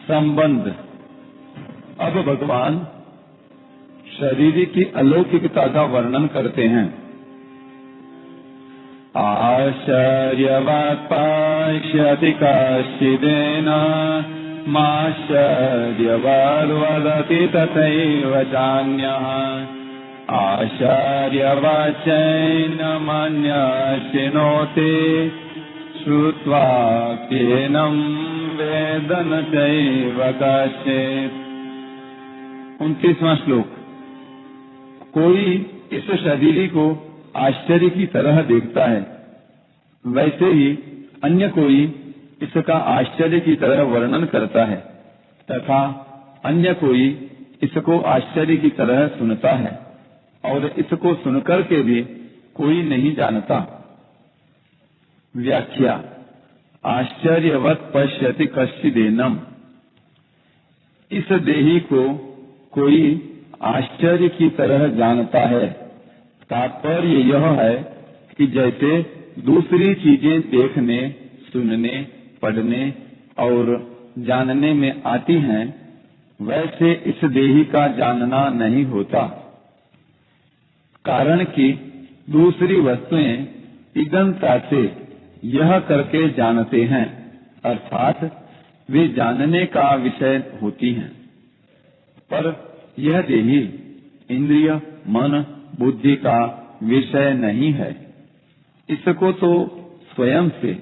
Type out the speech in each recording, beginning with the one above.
संबंध। अब भगवान शरीर की अलौकिकता का वर्णन करते हैं। आश्चर्यवत् पश्यति कश्चिदेन माश्चर्यवद् वदति तथैव चान्यः आश्चर्यवच्चैनमन्यः शृणोति श्रुत्वा केनं वेद न चैव कश्चित्। 29वां श्लोक। कोई इस शरीर को आश्चर्य की तरह देखता है, वैसे ही अन्य कोई इसका आश्चर्य की तरह वर्णन करता है तथा अन्य कोई इसको आश्चर्य की तरह सुनता है और इसको सुनकर के भी कोई नहीं जानता। व्याख्या। आश्चर्यवत् पश्यति कश्चिदेनम। इस देही को कोई आश्चर्य की तरह जानता है। तात्पर्य यह है कि जैसे दूसरी चीजें देखने, सुनने, पढ़ने और जानने में आती हैं, वैसे इस देही का जानना नहीं होता। कारण कि दूसरी वस्तुएं इदंता से यह करके जानते हैं, अर्थात वे जानने का विषय होती हैं। पर यह देही इंद्रिय, मन, बुद्धि का विषय नहीं है। इसको तो स्वयं से,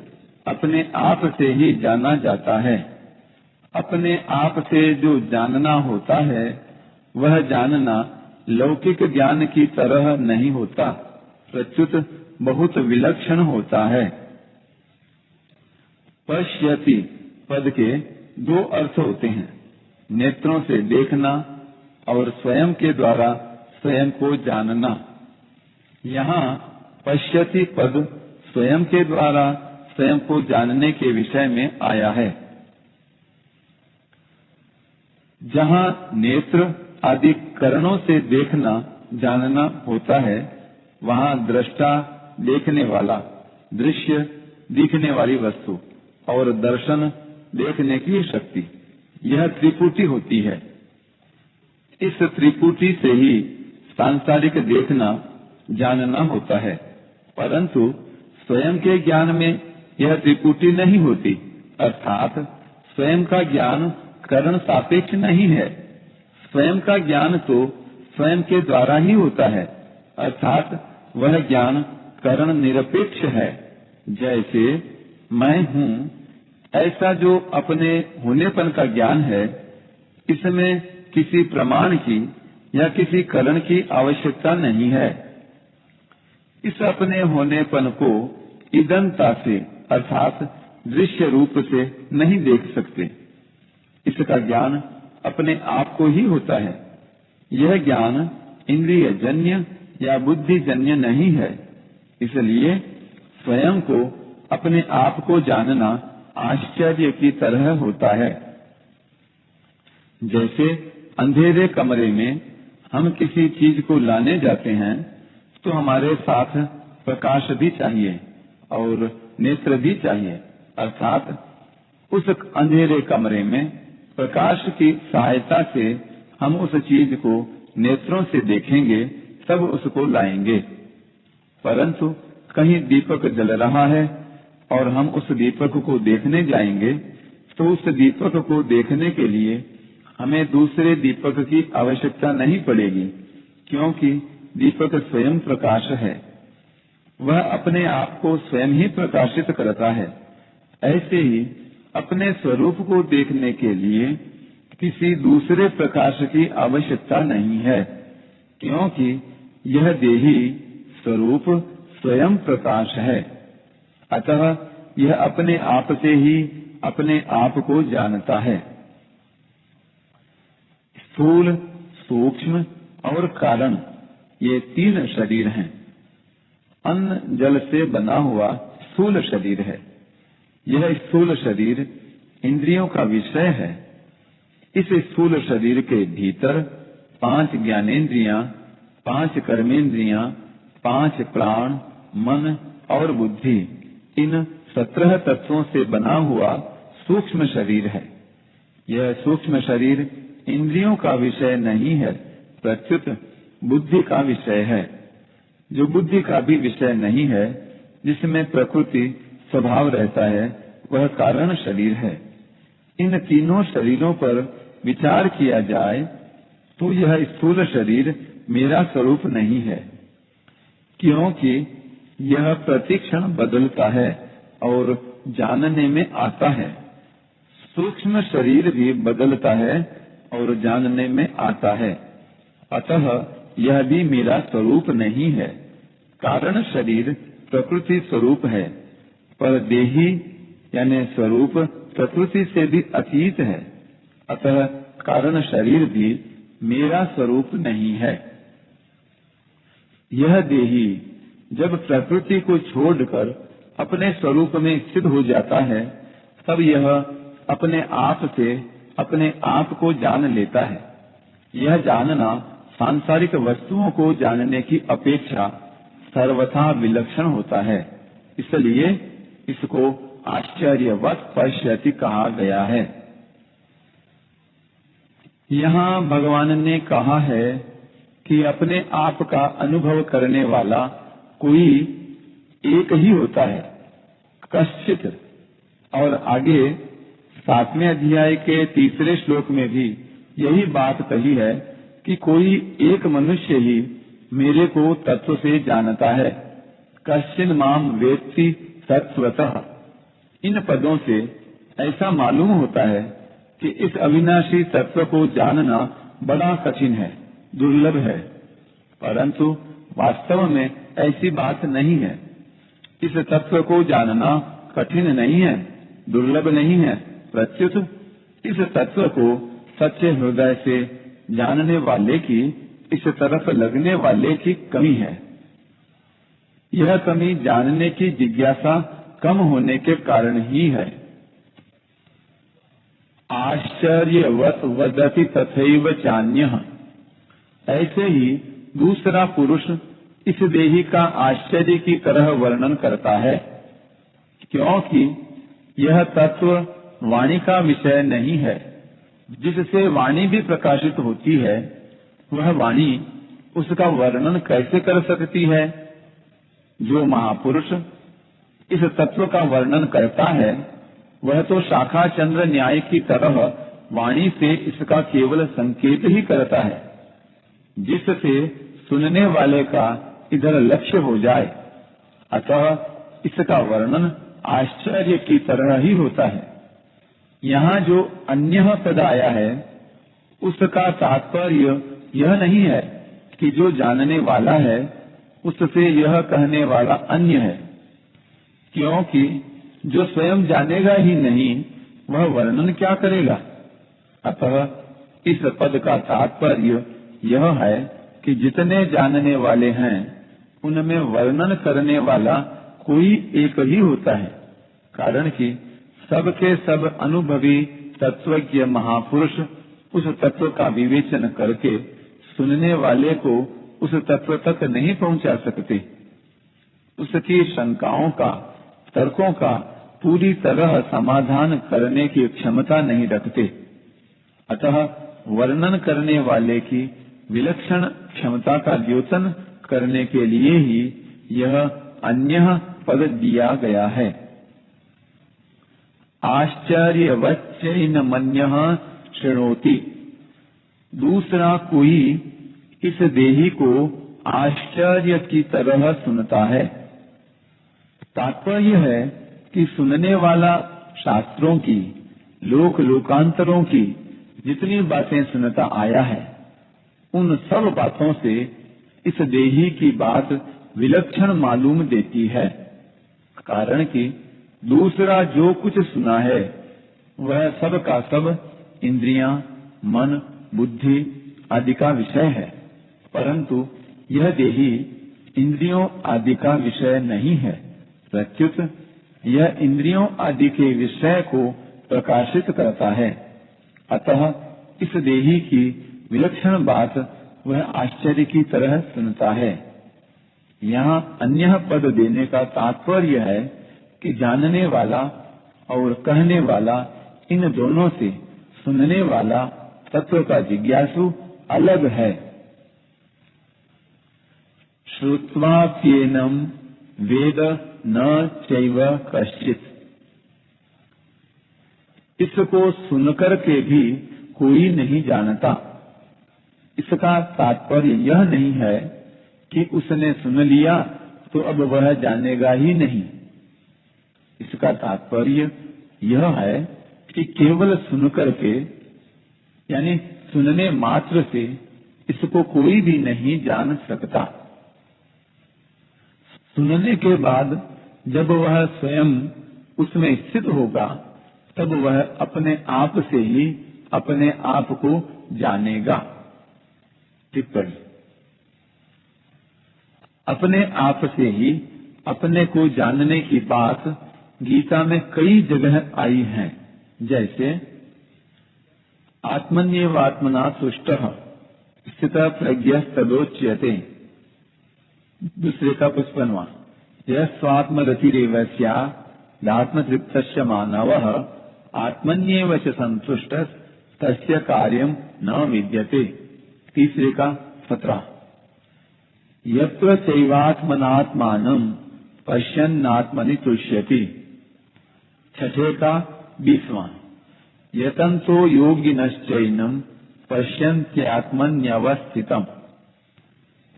अपने आप से ही जाना जाता है। अपने आप से जो जानना होता है, वह जानना लौकिक ज्ञान की तरह नहीं होता, प्रत्युत बहुत विलक्षण होता है। पश्यति पद के दो अर्थ होते हैं, नेत्रों से देखना और स्वयं के द्वारा स्वयं को जानना। यहाँ पश्यति पद स्वयं के द्वारा स्वयं को जानने के विषय में आया है। जहाँ नेत्र आदि करणों से देखना, जानना होता है, वहाँ दृष्टा देखने वाला, दृश्य दिखने वाली वस्तु और दर्शन देखने की शक्ति, यह त्रिपुटी होती है। इस त्रिपुटी से ही सांसारिक देखना, जानना होता है, परंतु स्वयं के ज्ञान में यह त्रिपुटी नहीं होती, अर्थात स्वयं का ज्ञान करण सापेक्ष नहीं है। स्वयं का ज्ञान तो स्वयं के द्वारा ही होता है, अर्थात वह ज्ञान करण निरपेक्ष है। जैसे मैं हूँ, ऐसा जो अपने होनेपन का ज्ञान है, इसमें किसी प्रमाण की या किसी करण की आवश्यकता नहीं है। इस अपने होनेपन को इदंता से, अर्थात दृश्य रूप से नहीं देख सकते। इसका ज्ञान अपने आप को ही होता है। यह ज्ञान इंद्रिय जन्य या बुद्धि जन्य नहीं है। इसलिए स्वयं को, अपने आप को जानना आश्चर्य की तरह होता है। जैसे अंधेरे कमरे में हम किसी चीज को लाने जाते हैं, तो हमारे साथ प्रकाश भी चाहिए और नेत्र भी चाहिए, अर्थात उस अंधेरे कमरे में प्रकाश की सहायता से हम उस चीज को नेत्रों से देखेंगे, तब उसको लाएंगे। परंतु कहीं दीपक जल रहा है और हम उस दीपक को देखने जाएंगे, तो उस दीपक को देखने के लिए हमें दूसरे दीपक की आवश्यकता नहीं पड़ेगी, क्योंकि दीपक स्वयं प्रकाश है। वह अपने आप को स्वयं ही प्रकाशित करता है। ऐसे ही अपने स्वरूप को देखने के लिए किसी दूसरे प्रकाश की आवश्यकता नहीं है, क्योंकि यह देही स्वरूप स्वयं प्रकाश है। अतः यह अपने आप से ही अपने आप को जानता है। स्थूल, सूक्ष्म और कारण, ये तीन शरीर हैं। अन्न जल से बना हुआ स्थूल शरीर है। यह स्थूल शरीर इंद्रियों का विषय है। इस स्थूल शरीर के भीतर 5 ज्ञानेंद्रियां, 5 कर्मेंद्रियां, 5 प्राण, मन और बुद्धि, इन 17 तत्वों से बना हुआ सूक्ष्म शरीर है। यह सूक्ष्म शरीर इंद्रियों का विषय नहीं है, प्रत्युत बुद्धि का विषय है, जो बुद्धि का भी विषय नहीं है, जिसमें प्रकृति स्वभाव रहता है, वह कारण शरीर है। इन तीनों शरीरों पर विचार किया जाए तो यह स्थूल शरीर मेरा स्वरूप नहीं है, क्योंकि यह प्रतिक्षण बदलता है और जानने में आता है। सूक्ष्म शरीर भी बदलता है और जानने में आता है, अतः यह भी मेरा स्वरूप नहीं है। कारण शरीर प्रकृति स्वरूप है, पर देही यानी स्वरूप प्रकृति से भी अतीत है, अतः कारण शरीर भी मेरा स्वरूप नहीं है। यह देही जब प्रकृति को छोड़कर अपने स्वरूप में स्थित हो जाता है, तब यह अपने आप से अपने आप को जान लेता है। यह जानना सांसारिक वस्तुओं को जानने की अपेक्षा सर्वथा विलक्षण होता है, इसलिए इसको आश्चर्यवत् पश्यति कहा गया है। यहाँ भगवान ने कहा है कि अपने आप का अनुभव करने वाला कोई एक ही होता है, कश्चित। और आगे 7वें अध्याय के 3 श्लोक में भी यही बात कही है कि कोई एक मनुष्य ही मेरे को तत्व से जानता है, कश्चिन माम वेत्ति तत्वतः। इन पदों से ऐसा मालूम होता है कि इस अविनाशी तत्व को जानना बड़ा कठिन है, दुर्लभ है, परंतु वास्तव में ऐसी बात नहीं है। इस तत्व को जानना कठिन नहीं है, दुर्लभ नहीं है, प्रत्युत इस तत्व को सच्चे हृदय से जानने वाले की, इस तरफ लगने वाले की कमी है। यह कमी जानने की जिज्ञासा कम होने के कारण ही है। आश्चर्यवत् वदति तथैव चान्यः। ऐसे ही दूसरा पुरुष इस देही का आश्चर्य की तरह वर्णन करता है, क्योंकि यह तत्व वाणी का विषय नहीं है। जिससे वाणी भी प्रकाशित होती है, वह वाणी उसका वर्णन कैसे कर सकती है? जो महापुरुष इस तत्व का वर्णन करता है, वह तो शाखा चंद्र न्याय की तरह वाणी से इसका केवल संकेत ही करता है, जिससे सुनने वाले का इधर लक्ष्य हो जाए। अतः इसका वर्णन आश्चर्य की तरह ही होता है। यहाँ जो अन्य पद आया है, उसका तात्पर्य यह नहीं है कि जो जानने वाला है उससे यह कहने वाला अन्य है, क्योंकि जो स्वयं जानेगा ही नहीं, वह वर्णन क्या करेगा। अतः इस पद का तात्पर्य यह है कि जितने जानने वाले हैं, उनमें वर्णन करने वाला कोई एक ही होता है, कारण कि सबके सब अनुभवी तत्वज्ञ महापुरुष उस तत्व का विवेचन करके सुनने वाले को उस तत्व तक नहीं पहुंचा सकते। उसकी शंकाओं का, तर्कों का पूरी तरह समाधान करने की क्षमता नहीं रखते। अतः वर्णन करने वाले की विलक्षण क्षमता का द्योतन करने के लिए ही यह अन्य पद दिया गया है। आश्चर्यवच्चैन मन्यः शृणोति। दूसरा कोई इस देही को आश्चर्य की तरह सुनता है। तात्पर्य है कि सुनने वाला शास्त्रों की, लोकांतरों की जितनी बातें सुनता आया है, उन सब बातों से इस देही की बात विलक्षण मालूम देती है, कारण कि दूसरा जो कुछ सुना है वह सब का सब इंद्रियां, मन, बुद्धि आदि का विषय है, परंतु यह देही इंद्रियों आदि का विषय नहीं है। प्रत्युत यह इंद्रियों आदि के विषय को प्रकाशित करता है। अतः इस देही की विलक्षण बात वह आश्चर्य की तरह सुनता है। यहाँ अन्य पद देने का तात्पर्य है कि जानने वाला और कहने वाला इन दोनों से सुनने वाला तत्व का जिज्ञासु अलग है। श्रुत्वाप्येनं वेद न चैव कश्चित्, इसको सुनकर के भी कोई नहीं जानता। इसका तात्पर्य यह नहीं है कि उसने सुन लिया तो अब वह जानेगा ही नहीं। इसका तात्पर्य यह है कि केवल सुनकर के, यानी सुनने मात्र से इसको कोई भी नहीं जान सकता। सुनने के बाद जब वह स्वयं उसमें स्थित होगा तब वह अपने आप से ही अपने आप को जानेगा। टिप्पणी, अपने आप से ही अपने को जानने की बात गीता में कई जगह आई है। जैसे आत्मन्येवात्मना तुष्टः स्थितः प्रज्ञस्तदोच्यते, दूसरे का 55वां, यह स्वात्मरतिरेव स्यादात्मतृप्तस्य मानवः आत्मन्येव च संतुष्टः तस्य कार्यं न विद्यते, तीसरे का 17, यत्र चैवात्मनात्मानं पश्यन्नात्मनि तुष्यति, छठे का 20वां, यतन्तो योगिनश्चैनं पश्यन्त्यात्मन्यवस्थितम्,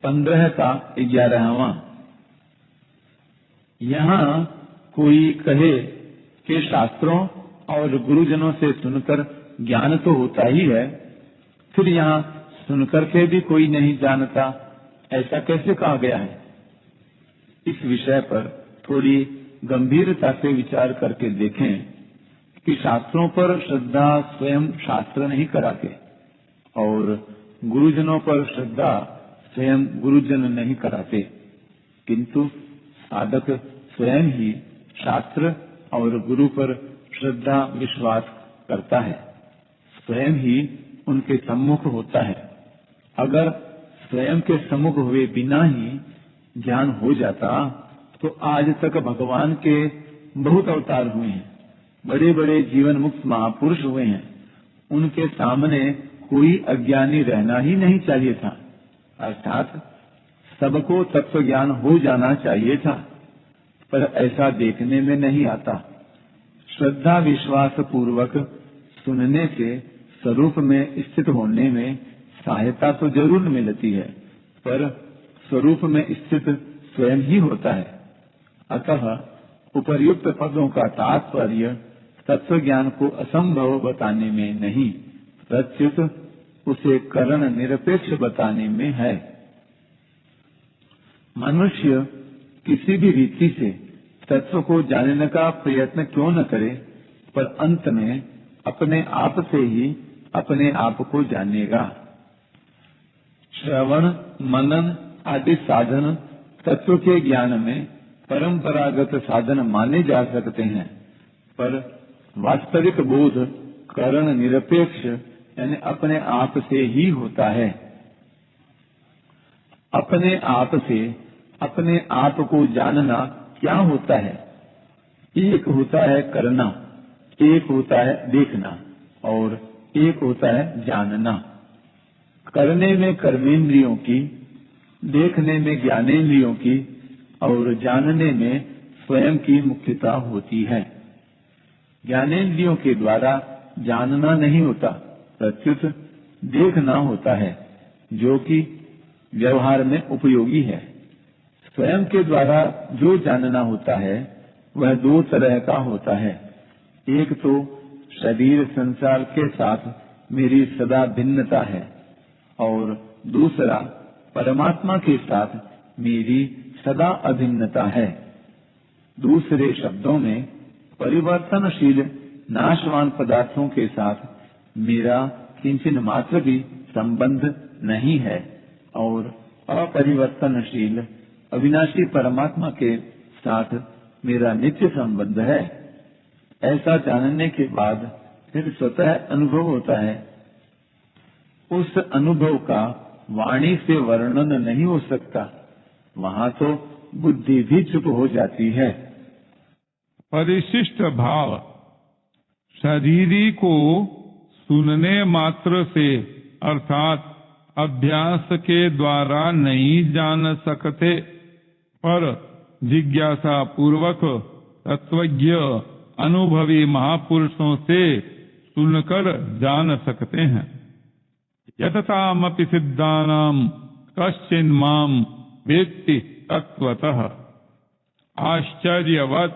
15 का 11वां। यहाँ कोई कहे कि शास्त्रों और गुरुजनों से सुनकर ज्ञान तो होता ही है, फिर यहाँ सुनकर के भी कोई नहीं जानता, ऐसा कैसे कहा गया है? इस विषय पर थोड़ी गंभीरता से विचार करके देखें कि शास्त्रों पर श्रद्धा स्वयं शास्त्र नहीं कराते और गुरुजनों पर श्रद्धा स्वयं गुरुजन नहीं कराते, किंतु साधक स्वयं ही शास्त्र और गुरु पर श्रद्धा विश्वास करता है, स्वयं ही उनके सम्मुख होता है। अगर स्वयं के सम्मुख हुए बिना ही ज्ञान हो जाता तो आज तक भगवान के बहुत अवतार हुए हैं, बड़े बड़े जीवन मुक्त महापुरुष हुए हैं, उनके सामने कोई अज्ञानी रहना ही नहीं चाहिए था। अर्थात सबको तत्व ज्ञान हो जाना चाहिए था, पर ऐसा देखने में नहीं आता। श्रद्धा विश्वास पूर्वक सुनने से स्वरूप में स्थित होने में सहायता तो जरूर मिलती है, पर स्वरूप में स्थित स्वयं ही होता है। अतः उपर्युक्त पदों का तात्पर्य तत्व ज्ञान को असंभव बताने में नहीं, प्रत्युत उसे करण निरपेक्ष बताने में है। मनुष्य किसी भी रीति से तत्व को जानने का प्रयत्न क्यों न करे, पर अंत में अपने आप से ही अपने आप को जानेगा। श्रवण मनन आदि साधन तत्व के ज्ञान में परंपरागत साधन माने जा सकते हैं, पर वास्तविक बोध करण निरपेक्ष यानी अपने आप से ही होता है। अपने आप से अपने आप को जानना क्या होता है? एक होता है करना, एक होता है देखना और एक होता है जानना। करने में कर्मेंद्रियों की, देखने में ज्ञानेंद्रियों की और जानने में स्वयं की मुख्यता होती है। ज्ञानेंद्रियों के द्वारा जानना नहीं होता, प्रत्युत देखना होता है, जो कि व्यवहार में उपयोगी है। स्वयं के द्वारा जो जानना होता है वह दो तरह का होता है। एक तो शरीर संसार के साथ मेरी सदा भिन्नता है और दूसरा परमात्मा के साथ मेरी सदा अभिन्नता है। दूसरे शब्दों में परिवर्तनशील नाशवान पदार्थों के साथ मेरा किंचन मात्र भी संबंध नहीं है और अपरिवर्तनशील अविनाशी परमात्मा के साथ मेरा नित्य संबंध है। ऐसा जानने के बाद फिर स्वतः अनुभव होता है। उस अनुभव का वाणी से वर्णन नहीं हो सकता, वहाँ तो बुद्धि भी चुप हो जाती है। परिशिष्ट भाव शरीरी को सुनने मात्र से अर्थात अभ्यास के द्वारा नहीं जान सकते, पर जिज्ञासा पूर्वक तत्वज्ञ अनुभवी महापुरुषों से सुनकर जान सकते हैं। यततामपि सिद्धानाम कश्चिन् माम वेत्ति तत्वतः आश्चर्यवत्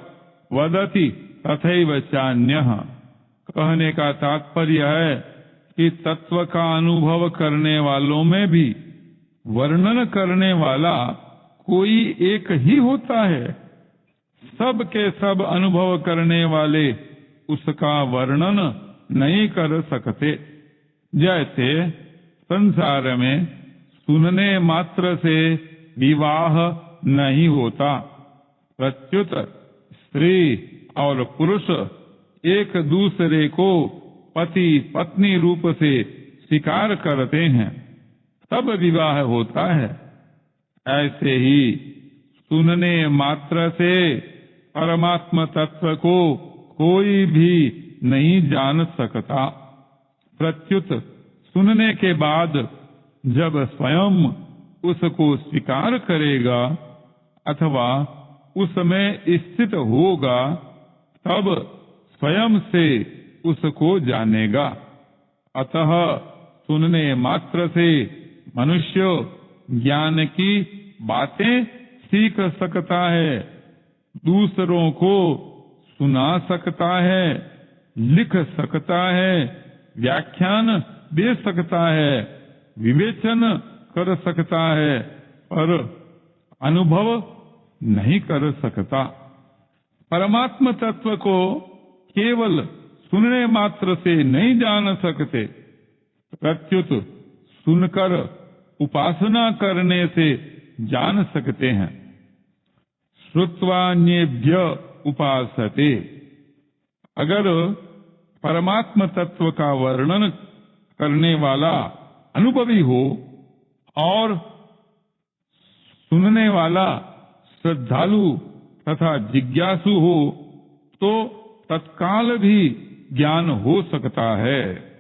वदति तथैव चान्यः। कहने का तात्पर्य है कि तत्व का अनुभव करने वालों में भी वर्णन करने वाला कोई एक ही होता है। सब के सब अनुभव करने वाले उसका वर्णन नहीं कर सकते। जैसे संसार में सुनने मात्र से विवाह नहीं होता, प्रत्युत स्त्री और पुरुष एक दूसरे को पति पत्नी रूप से स्वीकार करते हैं, तब विवाह होता है। ऐसे ही सुनने मात्र से परमात्म तत्व को कोई भी नहीं जान सकता। प्रत्युत सुनने के बाद जब स्वयं उसको स्वीकार करेगा अथवा उसमें स्थित होगा, तब स्वयं से उसको जानेगा। अतः सुनने मात्र से मनुष्य ज्ञान की बातें सीख सकता है, दूसरों को सुना सकता है, लिख सकता है, व्याख्यान दे सकता है, विवेचन कर सकता है, पर अनुभव नहीं कर सकता। परमात्म तत्व को केवल सुनने मात्र से नहीं जान सकते, प्रत्युत सुनकर उपासना करने से जान सकते हैं। श्रुत्वान्येभ्य उपासते। अगर परमात्म तत्व का वर्णन करने वाला अनुभवी हो और सुनने वाला श्रद्धालु तथा जिज्ञासु हो, तो तत्काल भी ज्ञान हो सकता है।